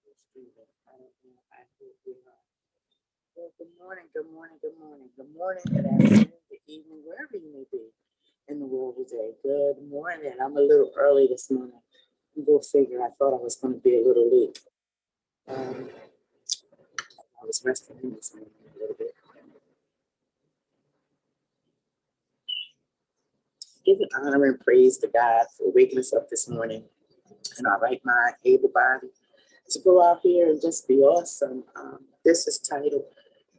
I don't know. I hope we are. Well, good morning, good morning, good morning, good morning, good afternoon, good evening, wherever you may be in the world today. Good morning. I'm a little early this morning. Go figure. I thought I was going to be a little late. Um, I was resting in this morning a little bit. Giving honor and praise to God for waking us up this morning in our right mind, able body to go out here and just be awesome. This is titled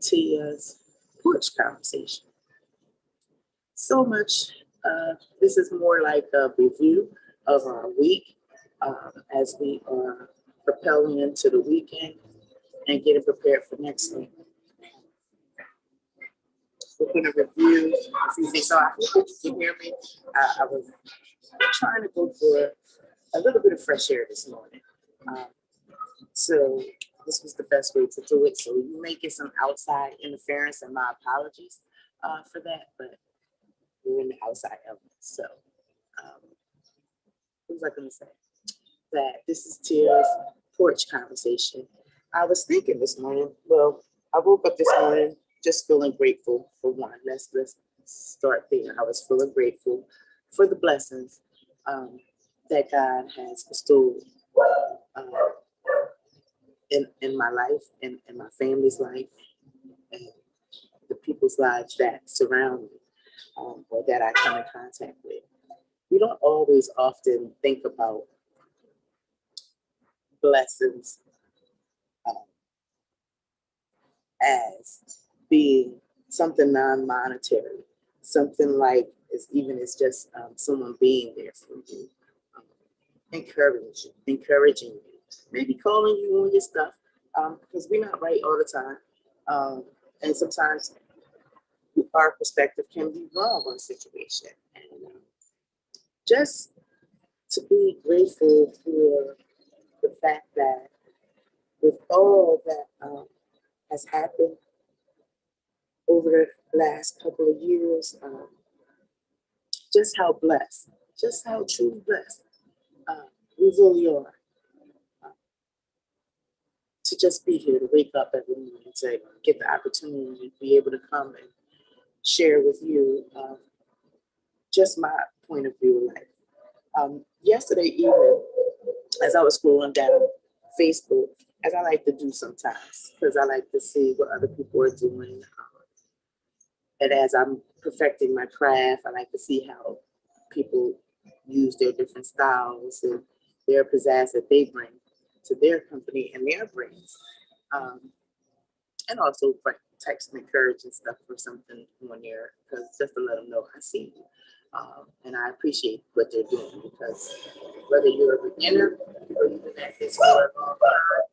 Tia's Porch Conversation. So much. This is more like a review of our week as we are propelling into the weekend and getting prepared for next week. We're going to review a few things. So I hope you can hear me. I was trying to go for a little bit of fresh air this morning. Um, so this was the best way to do it. So you may get some outside interference, and my apologies for that, but we're in the outside element. So um, what was I going to say? That this is Tia's porch conversation. I was thinking this morning, well, I woke up this morning just feeling grateful for one. Let's start there. I was feeling grateful for the blessings that God has bestowed uh, in my life, in my family's life, and the people's lives that surround me or that I come in contact with. We don't always often think about blessings uh, as being something non-monetary, something like as just someone being there for you, um, encouraging you, maybe calling you on your stuff, because we're not right all the time, and sometimes our perspective can be wrong on a situation, and just to be grateful for the fact that with all that has happened over the last couple of years, just how blessed, just how truly blessed uh, we really are to just be here, to wake up every morning, to get the opportunity to be able to come and share with you just my point of view of life. Yesterday evening, as I was scrolling down Facebook, as I like to do sometimes, because I like to see what other people are doing. And as I'm perfecting my craft, I like to see how people use their different styles and their pizzazz that they bring to their company and their brands. Um, and also text and encourage and stuff for something on there, because just to let them know I see you. And I appreciate what they're doing, because whether you're a beginner or you've been at this for a long time,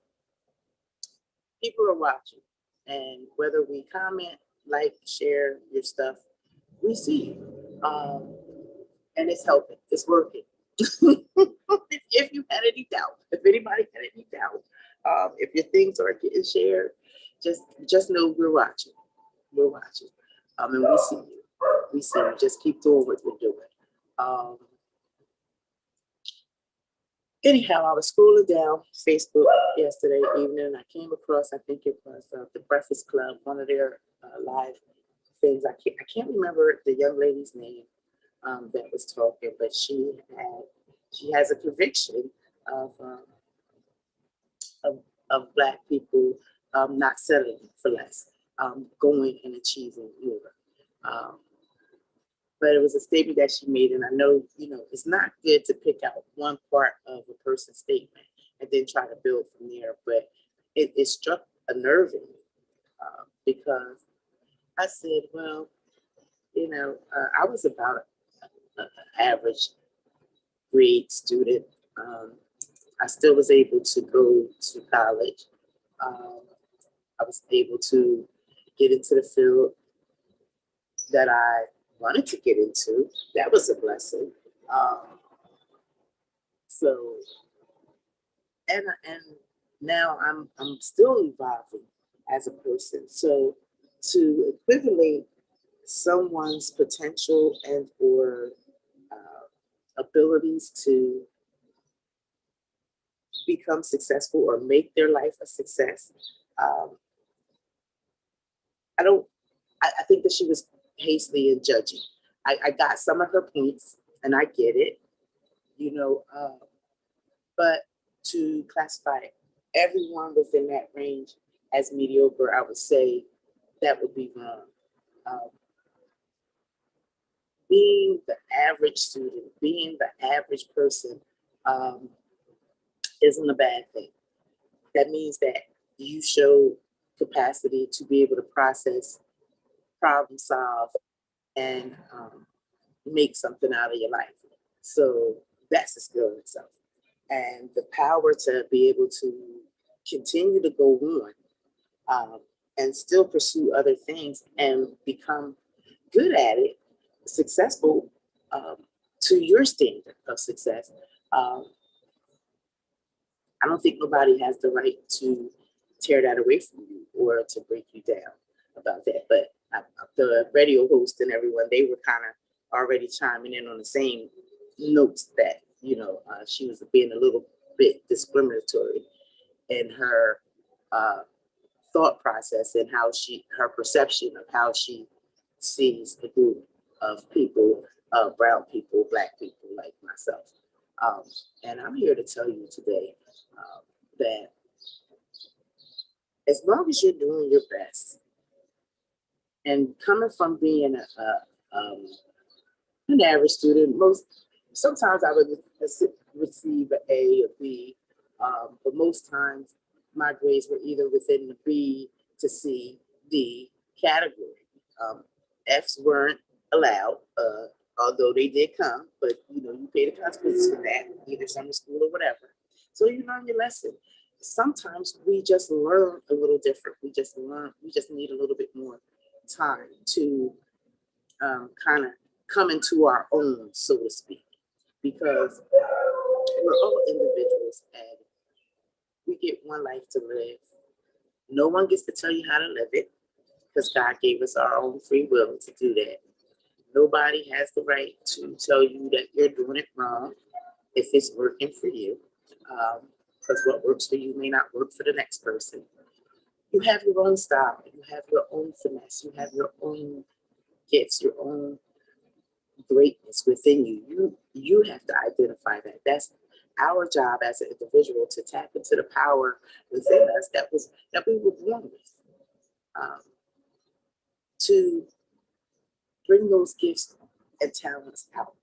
people are watching. And whether we comment, like, share your stuff, we see you. And it's helping, it's working. If you had any doubt, if anybody had any doubt, if your things are getting shared, just know we're watching. We're watching. And we see you. We see you. Just keep doing what you're doing. Um, Anyhow, I was scrolling down Facebook yesterday evening, and I came across, I think it was the Breakfast Club, one of their live things. I can't remember the young lady's name that was talking, but she has a conviction of um, of, of Black people not settling for less, going and achieving more. Um, but it was a statement that she made, and I know, it's not good to pick out one part of a person's statement and then try to build from there. But it struck a nerve in me because I said, well, I was about an average grade student. Um, I still was able to go to college. Um, I was able to get into the field that I wanted to get into. That was a blessing. Um, so and now I'm still evolving as a person. So to equivalent someone's potential and or abilities to become successful or make their life a success. Um, I don't. I think that she was hasty in judging. I got some of her points, and I get it, you know. But to classify everyone within that range as mediocre, I would say that would be wrong. Um, being the average student, being the average person, um, isn't a bad thing. That means that you show capacity to be able to process, problem solve, and make something out of your life. So that's a skill in itself. And the power to be able to continue to go on, and still pursue other things and become good at it, successful, um, to your standard of success. Um, I don't think nobody has the right to tear that away from you or to break you down about that. But the radio host and everyone, they were kind of already chiming in on the same notes that, she was being a little bit discriminatory in her uh, thought process and her perception of how she sees a group of people, brown people, black people like myself. Um, and I'm here to tell you today, that as long as you're doing your best and coming from being an average student, sometimes I would receive an A or B, but most times my grades were either within the B to C, D category. Um, Fs weren't allowed, although they did come, but you pay the consequences for that, either summer school or whatever. So you learn your lesson. Sometimes we just learn a little different. We just need a little bit more time to kind of come into our own, so to speak, because we're all individuals and we get one life to live. No one gets to tell you how to live it because God gave us our own free will to do that. Nobody has the right to tell you that you're doing it wrong if it's working for you, because what works for you may not work for the next person. You have your own style, you have your own finesse, you have your own gifts, your own greatness within you. You have to identify that. That's our job as an individual, to tap into the power within us that we were born with, um, to bring those gifts and talents out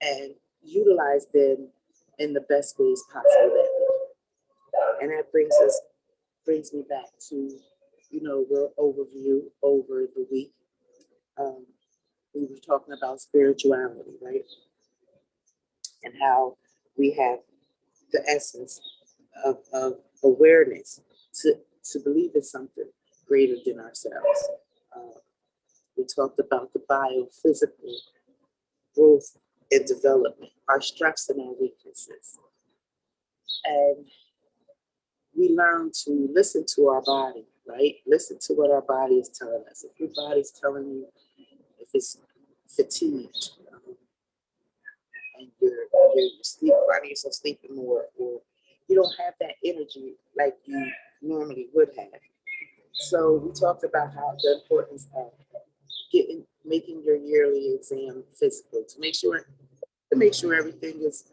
and utilize them in the best ways possible that way. And that brings me back to, the overview over the week. Um, we were talking about spirituality, right? And how we have the essence of awareness to believe in something greater than ourselves. Uh, we talked about the biophysical growth and development, our strengths and our weaknesses. And we learn to listen to our body, right? Listen to what our body is telling us. If your body's telling you, if it's fatigued, and you're finding yourself sleeping more, or you don't have that energy like you normally would have. So we talked about how the importance of making your yearly exam physical to make sure everything is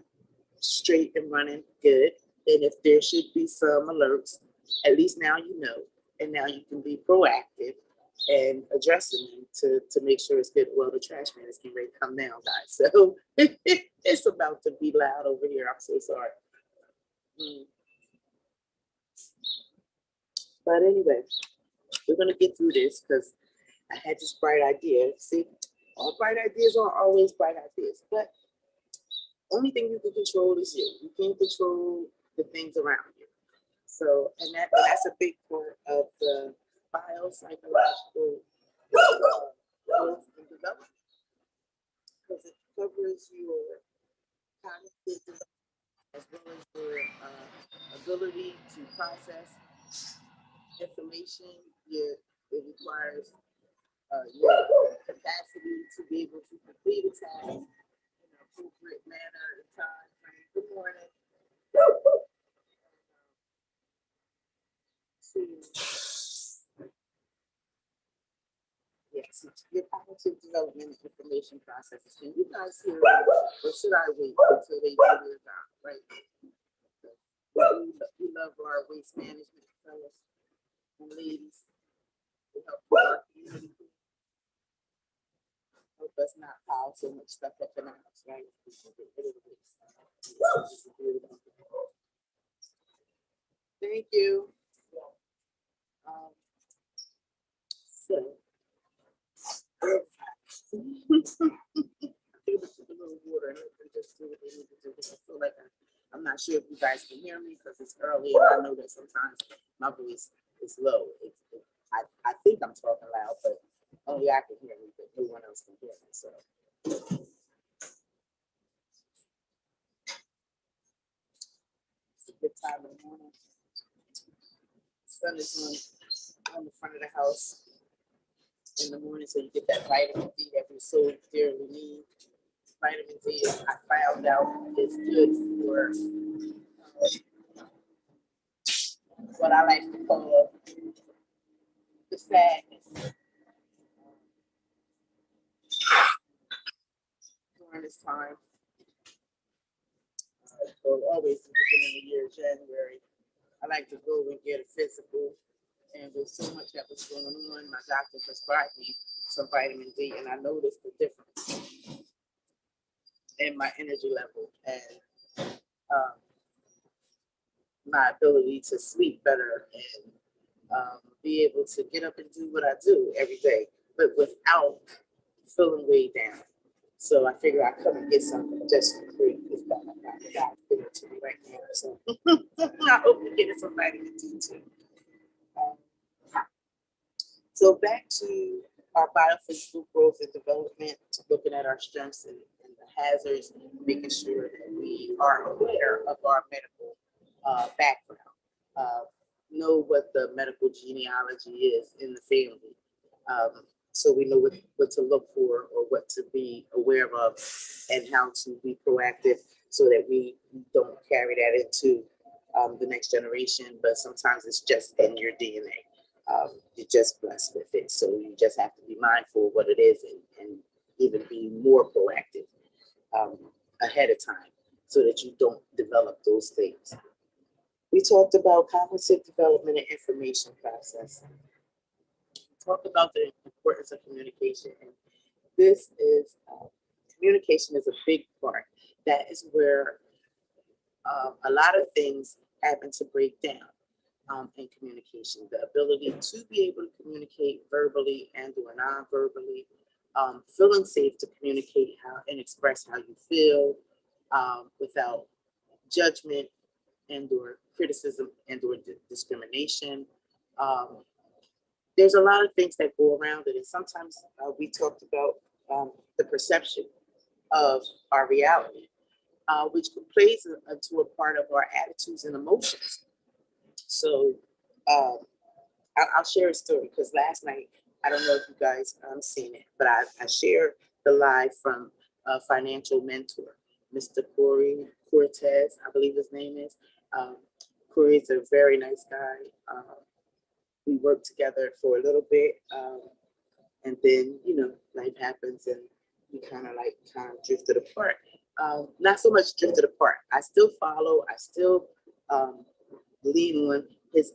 straight and running good. And if there should be some alerts, at least now you know, and now you can be proactive and addressing them to make sure it's good. Well, the trash man is getting ready to come down, guys. So it's about to be loud over here. I'm so sorry. But anyway, we're gonna get through this because I had this bright idea. See, all bright ideas aren't always bright ideas, but only thing you can control is you. You can't control the things around you. So, and that's a big part of the biopsychological growth and development, because it covers your cognitive development as well as your ability to process information. It requires your capacity to be able to complete a task in an appropriate manner and time frame. Good morning. development and information processes. Can you guys hear me? Or should I wait until they do their job? Right. We love our waste management fellas and ladies to help our community. Help us not pile so much stuff up in our house, right? Thank you. So, a little water and just do what they need to do. I feel like I'm not sure if you guys can hear me because it's early and I know that sometimes my voice is low. I think I'm talking loud, but only I can hear me, but no one else can hear me. So it's a good time in the morning. Sun is on the front of the house in the morning, so you get that vitamin D that we so dearly need. Vitamin D, I found out, is good for what I like to call the sadness during this time. So always in the beginning of the year, January, I like to go and get a physical. And with so much that was going on, my doctor prescribed me some vitamin D, and I noticed the difference in my energy level and my ability to sleep better and be able to get up and do what I do every day, but without feeling weighed down. So I figured I'd come and get something just for free. God's giving it to me right now. So I hope you're getting some vitamin D too. So back to our biophysical growth and development, looking at our strengths and the hazards, making sure that we are aware of our medical background, know what the medical genealogy is in the family, so we know what to look for or what to be aware of and how to be proactive so that we don't carry that into the next generation, but sometimes it's just in your DNA. You're just blessed with it. So you just have to be mindful of what it is and even be more proactive ahead of time so that you don't develop those things. We talked about cognitive development and information process. We talked about the importance of communication. And this is, communication is a big part. That is where a lot of things happen to break down. In communication, the ability to be able to communicate verbally and or non-verbally, feeling safe to communicate how and express how you feel without judgment and or criticism and or discrimination. There's a lot of things that go around it, and sometimes we talked about the perception of our reality, which plays into a part of our attitudes and emotions. So I'll share a story because last night, I don't know if you guys seen it, but I shared the live from a financial mentor, Mr. Corey Cortez, I believe his name is. Corey is a very nice guy. We worked together for a little bit, and then, life happens and we kind of drifted apart. Not so much drifted apart. I still follow, I still lean on his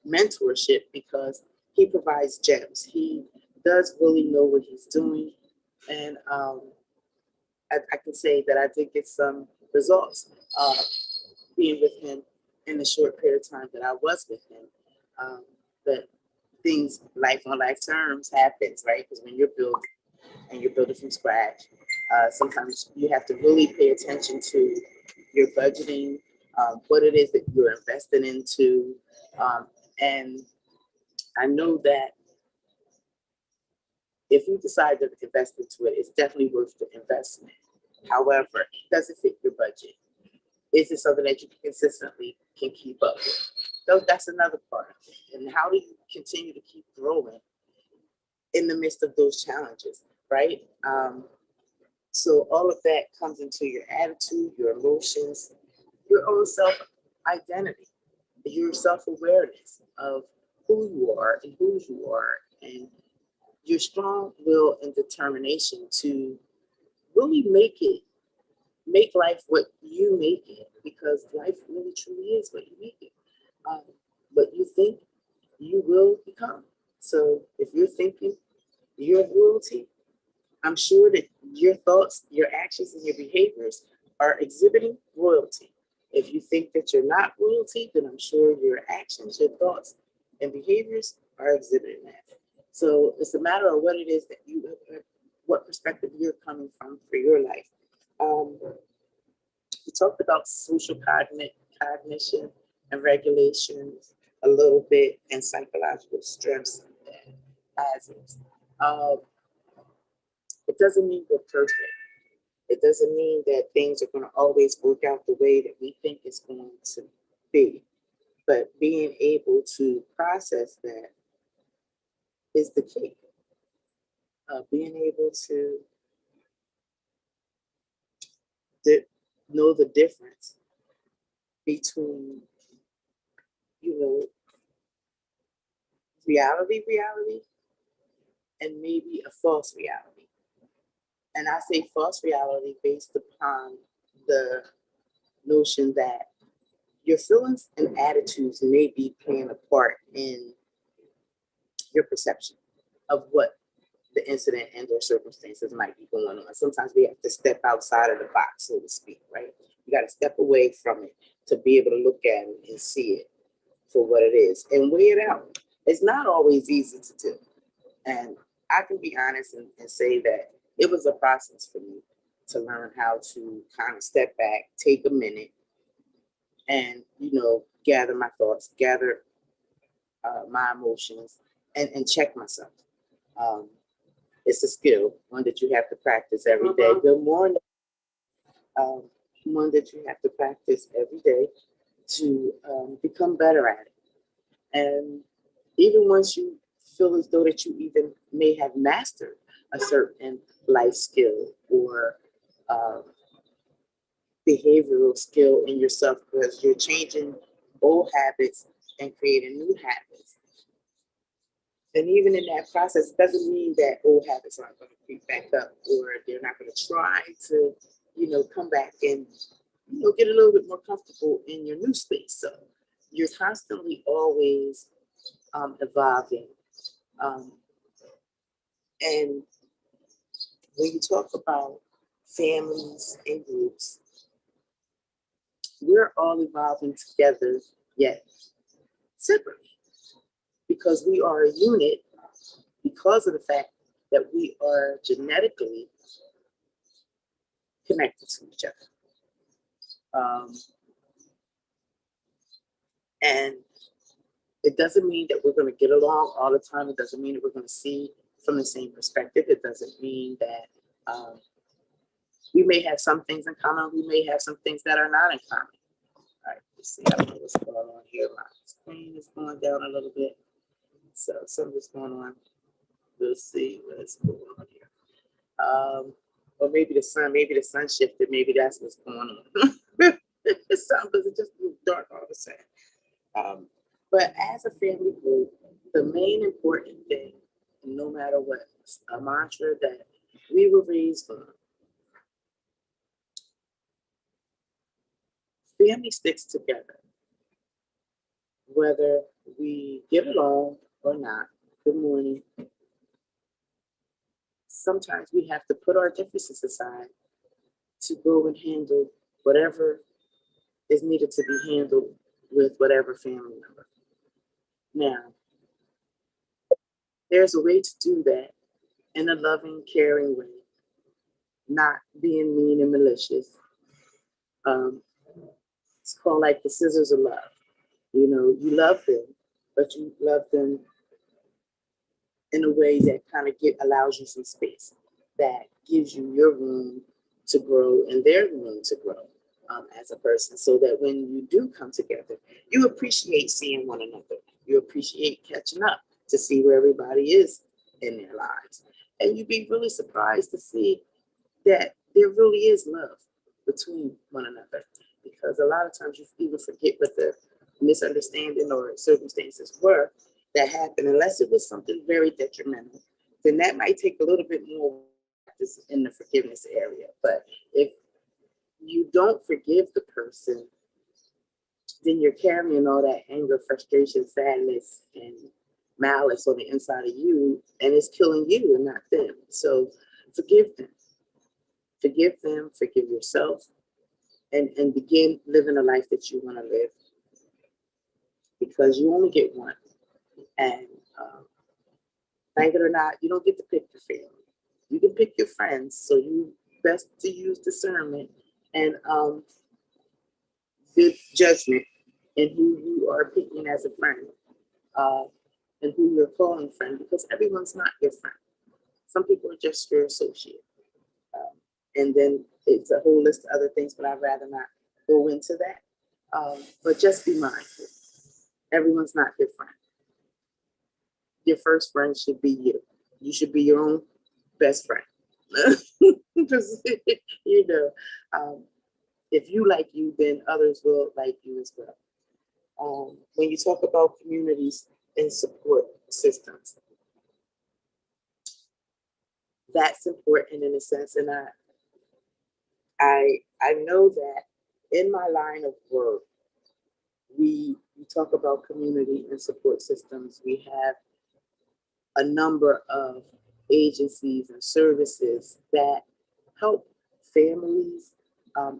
mentorship because he provides gems. He does really know what he's doing. And I can say that I did get some results being with him in the short period of time that I was with him. But things, life on life terms happens, right? Because when you're building and you're building from scratch, sometimes you have to really pay attention to your budgeting, what it is that you're investing into. And I know that if you decide to invest into it, it's definitely worth the investment. However, does it fit your budget? Is it something that you consistently can keep up with? So that's another part of it. And how do you continue to keep growing in the midst of those challenges, right? So all of that comes into your attitude, your emotions, your own self-identity, your self-awareness of who you are and whose you are, and your strong will and determination to really make life what you make it, because life really truly is what you make it. Um, what you think, you will become. So if you're thinking you're royalty, I'm sure that your thoughts, your actions, and your behaviors are exhibiting royalty. If you think that you're not royalty, then I'm sure your actions, your thoughts, and behaviors are exhibiting that. So it's a matter of what it is that what perspective you're coming from for your life. Um, we talked about social cognition and regulations a little bit, and psychological strengths and hazards. Um, it doesn't mean we're perfect. It doesn't mean that things are going to always work out the way that we think it's going to be. But being able to process that is the key. Being able to di- know the difference between, you know, reality, and maybe a false reality. And I say false reality based upon the notion that your feelings and attitudes may be playing a part in your perception of what the incident and or circumstances might be going on. Sometimes we have to step outside of the box, so to speak, right? You got to step away from it to be able to look at it and see it for what it is and weigh it out. It's not always easy to do. And I can be honest and say that it was a process for me to learn how to kind of step back, take a minute, and, gather my thoughts, gather my emotions, and check myself. Um, it's a skill, one that you have to practice every day. Good morning. Um, One that you have to practice every day to become better at it. And even once you feel as though that you even may have mastered a certain life skill or uh, behavioral skill in yourself, because you're changing old habits and creating new habits. And even in that process, it doesn't mean that old habits aren't going to creep back up, or they're not going to try to, come back and, get a little bit more comfortable in your new space. So you're constantly always evolving. Um, and when you talk about families and groups, we're all evolving together, yet separately, because we are a unit because of the fact that we are genetically connected to each other. And it doesn't mean that we're going to get along all the time. It doesn't mean that we're going to see from the same perspective. It doesn't mean that we may have some things in common. We may have some things that are not in common. All right, let's see. I don't know what's going on here. My screen is going down a little bit. So something's going on. We'll see what's going on here. Or maybe the sun shifted. Maybe that's what's going on. It's something because it just moved dark all of a sudden. But as a family group, the main important thing, no matter what, a mantra that we were raised on: family sticks together, whether we get along or not. Good morning. Sometimes we have to put our differences aside to go and handle whatever is needed to be handled with whatever family member. Now, there's a way to do that in a loving, caring way, not being mean and malicious. Um, it's called like the scissors of love. You love them, but you love them in a way that kind of allows you some space, that gives you your room to grow and their room to grow as a person, so that when you do come together, you appreciate seeing one another. You appreciate catching up to see where everybody is in their lives. And you'd be really surprised to see that there really is love between one another, because a lot of times you even forget what the misunderstanding or circumstances were that happened, unless it was something very detrimental then that might take a little bit more practice in the forgiveness area. But if you don't forgive the person, then you're carrying all that anger, frustration, sadness, and malice on the inside of you, and it's killing you and not them. So forgive them. Forgive them, forgive yourself, and begin living a life that you want to live, because you only get one. And like it or not, you don't get to pick your family. You can pick your friends, so you best to use discernment and good judgment in who you are picking as a friend, uh, and who you're calling friend, because everyone's not your friend. Some people are just your associate. And then it's a whole list of other things, but I'd rather not go into that. But just be mindful. Everyone's not your friend. Your first friend should be you. You should be your own best friend. Because, you know, if you like you, then others will like you as well. When you talk about communities and support systems, that's important in a sense. And I know that in my line of work, we talk about community and support systems. We have a number of agencies and services that help families,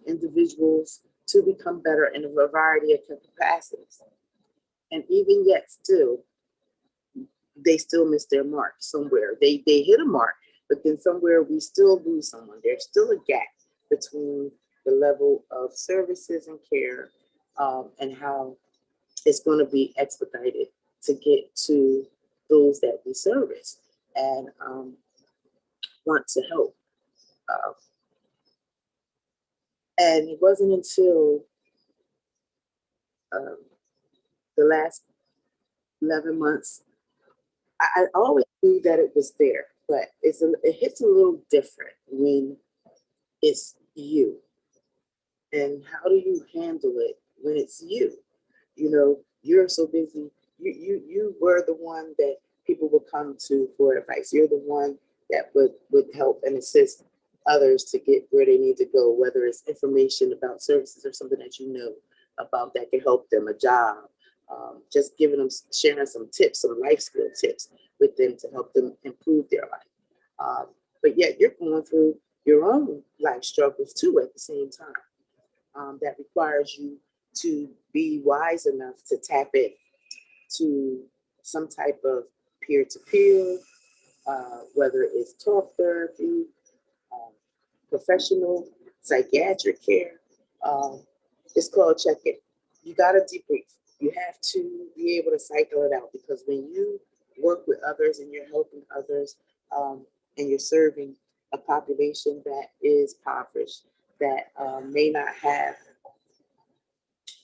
individuals to become better in a variety of capacities. And even yet still, they still miss their mark somewhere. They hit a mark, but then somewhere we still lose someone. There's still a gap between the level of services and care, and how it's going to be expedited to get to those that we service and want to help. Uh, and it wasn't until um, the last 11 months, I always knew that it was there, but it hits a little different when it's you. And how do you handle it when it's you? You know, you're so busy. You were the one that people would come to for advice. You're the one that would help and assist others to get where they need to go, whether it's information about services or something that you know about that can help them, a job, just giving them, sharing some tips, some life skill tips with them to help them improve their life. But yet you're going through your own life struggles too at the same time. That requires you to be wise enough to tap in to some type of peer-to-peer, whether it's talk therapy, um, professional psychiatric care. Um, it's called check-in. You got to debrief. You have to be able to cycle it out, because when you work with others and you're helping others, and you're serving a population that is impoverished, that may not have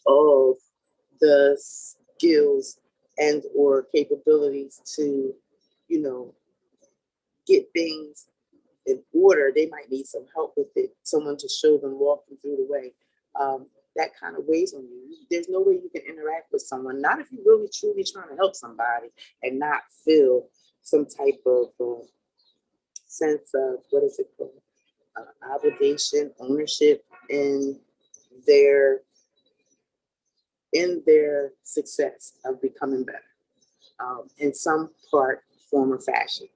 all the skills and or capabilities to, you know, get things in order. They might need some help with it, someone to show them, walk them through the way. That kind of weighs on you. There's no way you can interact with someone, not if you're really truly trying to help somebody, and not feel some type of sense of, what is it called, obligation, ownership in their success of becoming better, in some part, form, or fashion,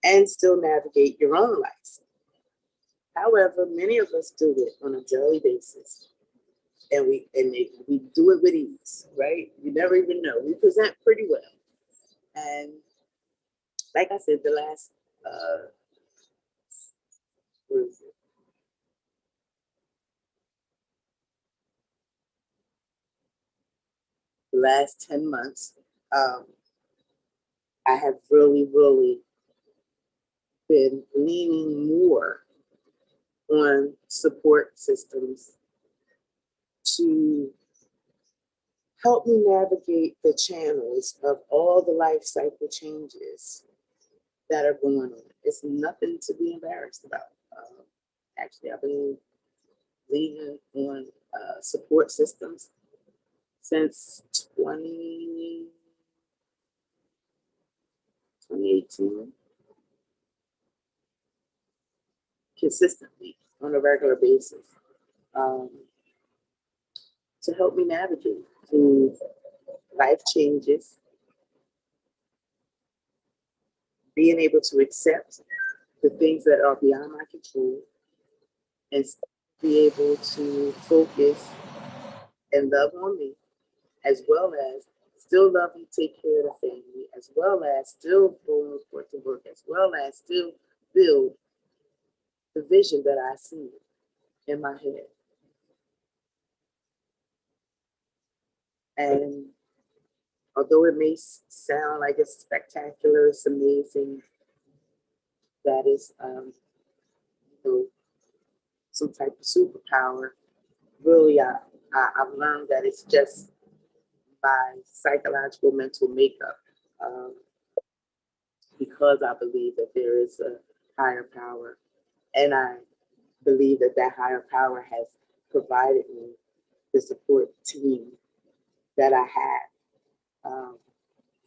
and still navigate your own life. However, many of us do it on a daily basis, and we do it with ease, right? You never even know. We present pretty well, and like I said, the last what is it? The last 10 months, um, I have really, really been leaning more on support systems to help me navigate the channels of all the life cycle changes that are going on. It's nothing to be embarrassed about. Actually, I've been leaning on support systems since 2018, consistently on a regular basis, um, to help me navigate through life changes, being able to accept the things that are beyond my control, and be able to focus and love on me, as well as still love and take care of the family, as well as still go and report to work, as well as still build the vision that I see in my head. And although it may sound like it's spectacular, it's amazing, that is you know, some type of superpower, really I've learned that it's just my psychological mental makeup, um, because I believe that there is a higher power, and I believe that that higher power has provided me the support team that I have,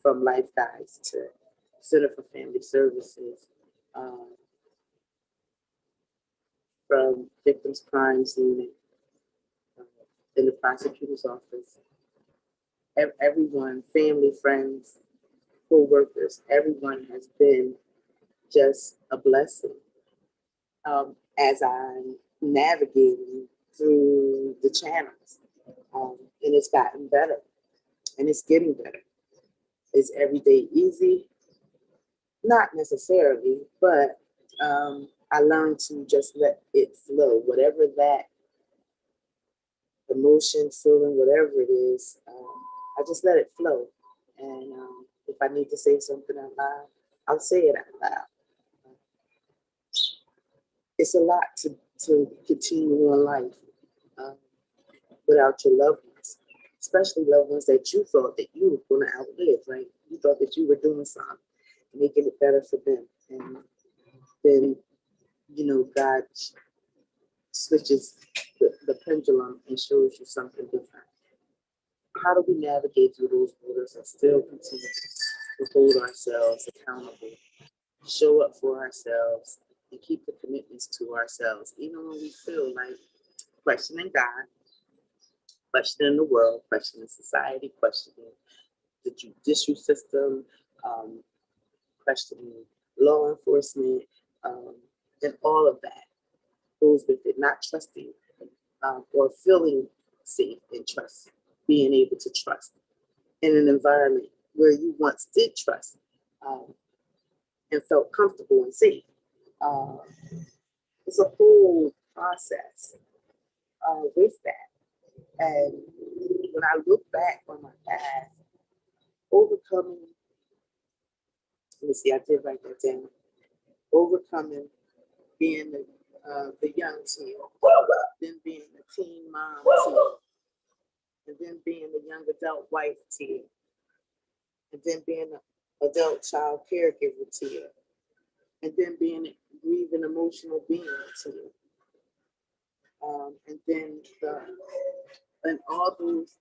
from Life Guides to Center for Family Services, um, from Victims Crimes Unit, uh, in the prosecutor's office. Everyone, family, friends, co-workers, everyone has been just a blessing, as I'm navigating through the channels. And it's gotten better, and it's getting better. Is every day easy? Not necessarily, but I learned to just let it flow. Whatever that emotion, feeling, whatever it is, I just let it flow. And if I need to say something out loud, I'll say it out loud. It's a lot to continue on life, uh, without your loved ones, especially loved ones that you thought that you were going to outlive, right? You thought that you were doing something, making it better for them. And then, God switches the pendulum and shows you something different. How do we navigate through those waters and still continue to hold ourselves accountable, show up for ourselves, and keep the commitments to ourselves, even when we feel like questioning God, questioning the world, questioning society, questioning the judicial system, um, questioning law enforcement, um, and all of that goes with it, not trusting, or feeling safe and trust, being able to trust in an environment where you once did trust, um, and felt comfortable and safe. Uh, it's a whole process with that. And when I look back on my past, overcoming, let me see, I did write that down. Overcoming being the young teen, then being the teen mom teen, and then being the young adult wife teen, and then being the adult child caregiver teen, and then being a grieving emotional being teen, and then and all those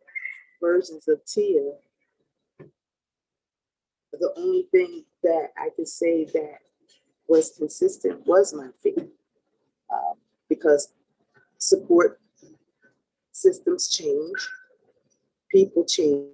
versions of Tia, the only thing that I could say that was consistent was my faith, because support systems change, people change,